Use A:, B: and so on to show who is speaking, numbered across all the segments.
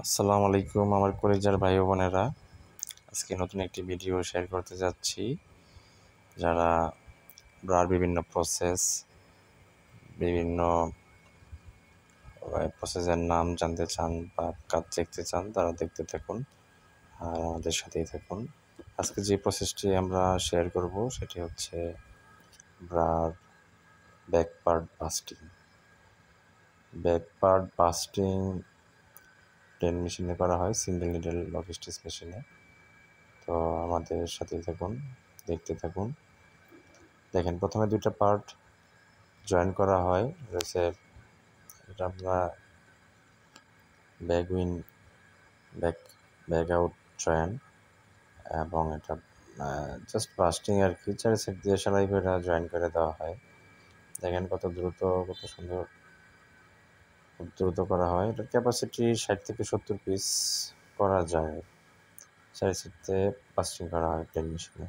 A: আসসালামু আলাইকুম আমার কলিজার ভাই ও বোনেরা। আজকে নতুন একটি ভিডিও শেয়ার করতে যাচ্ছি। যারা ব্রার বিভিন্ন প্রসেসের নাম জানতে চান বা কাজ দেখতে চান তারা দেখতে থাকুন আর আমাদের সাথেই থাকুন। আজকে যে প্রসেসটি আমরা শেয়ার করব সেটি হচ্ছে ব্রার ব্যাক পার্ট বাস্টিং পেন মেশিনে করা হয়, সিঙ্গেল নিডল লক স্টিচ মেশিনে। তো আমাদের সাথেই থাকুন, দেখতে থাকুন। দেখেন, প্রথমে দুইটা পার্ট জয়েন করা হয় রয়েছে। এটা আমরা back win back out join, এবং এটা জাস্ট বাস্টিং আর কি, চারি সাইড দিয়ে সেলাই করে জয়েন করে দেওয়া হয়। দেখেন কত সুন্দর, খুব দ্রুত করা হয়। এটার ক্যাপাসিটি 60 থেকে 70 পিস করা যায়। চারি সাইড দিয়ে বাস্টিং করা হয় প্লেন মেশিনে।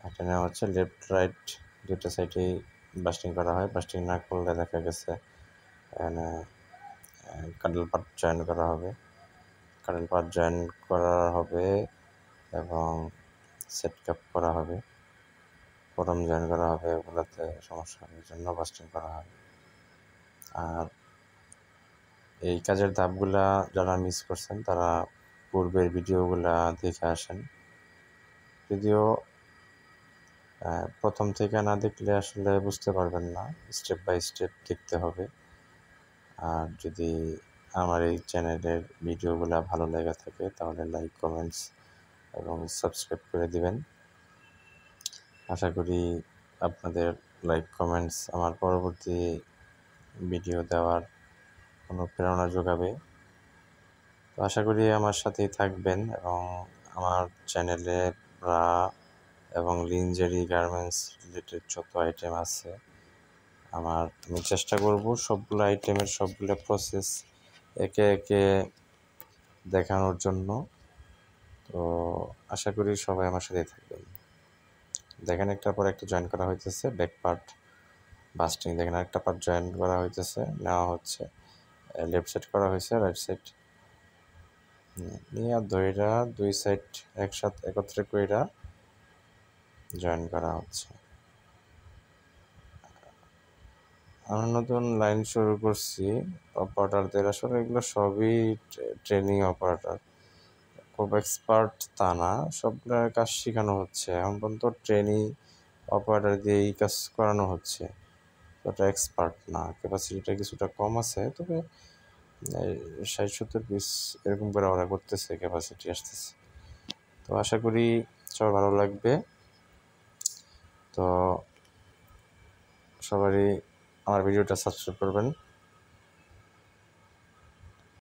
A: এটা নেওয়া হচ্ছে লেফট রাইট দুটো সাইডেই বাস্টিং করা হয়। বাস্টিং না করলে দেখা গেছে এখানে কাডল পার্ট জয়েন করা হবে এবং সেট কাপ করা হবে, বটম জয়েন করা হবে। ওগুলোতে সমস্যা হবে, জন্য বাস্টিং করা হয়। আর এই কাজের ধাপগুলা যারা মিস করছেন তারা পূর্বের ভিডিওগুলা দেখে আসেন। যদিও প্রথম থেকে না দেখলে আসলে বুঝতে পারবেন না, স্টেপ বাই স্টেপ দেখতে হবে। আর যদি আমার এই চ্যানেলের ভিডিওগুলো ভালো লেগে থাকে তাহলে লাইক, কমেন্টস এবং সাবস্ক্রাইব করে দিবেন। আশা করি আপনাদের লাইক, কমেন্টস আমার পরবর্তী ভিডিও দেওয়ার অনুপ্রেরণা যোগাবে। তো আশা করি আমার সাথেই থাকবেন এবং আমার চ্যানেলে ব্রা এবং লিনজারি গার্মেন্টস রিলেটেড যত আইটেম আছে আমি চেষ্টা করব সবগুলো আইটেমের সবগুলো প্রসেস একে একে দেখানোর জন্য। তো আশা করি সবাই আমার সাথে থাকবেন। দেখেন, একটার পর একটা জয়েন করা হইতেছে। ব্যাক পার্ট বাস্টিং দেখেন, আরেকটা পার্ট জয়েন করা হইতেছে, নেওয়া হচ্ছে। লেফট সাইড করা হয়েছে, রাইট সাইড নিয়ে ধইরা দুই সাইড একসাথে একত্রে কইরা জয়েন করা হচ্ছে। আমরা নতুন লাইন শুরু করছি অপারেটরদের। আসলে এগুলো সবই ট্রেনিং অপারেটর, খুব এক্সপার্ট তা না, সবগুলোর কাজ শেখানো হচ্ছে। এখন পর্যন্ত ট্রেনিং অপারেটর দিয়ে এই কাজ করানো হচ্ছে, ওটা এক্সপার্ট না, ক্যাপাসিটিটা কিছুটা কম আছে। তবে 60-70 পিস এরকম করে ওরা করতেছে, ক্যাপাসিটি আসতেছে। তো আশা করি সবার ভালো লাগবে। তো সবারই আমার ভিডিওটা সাবস্ক্রাইব করবেন।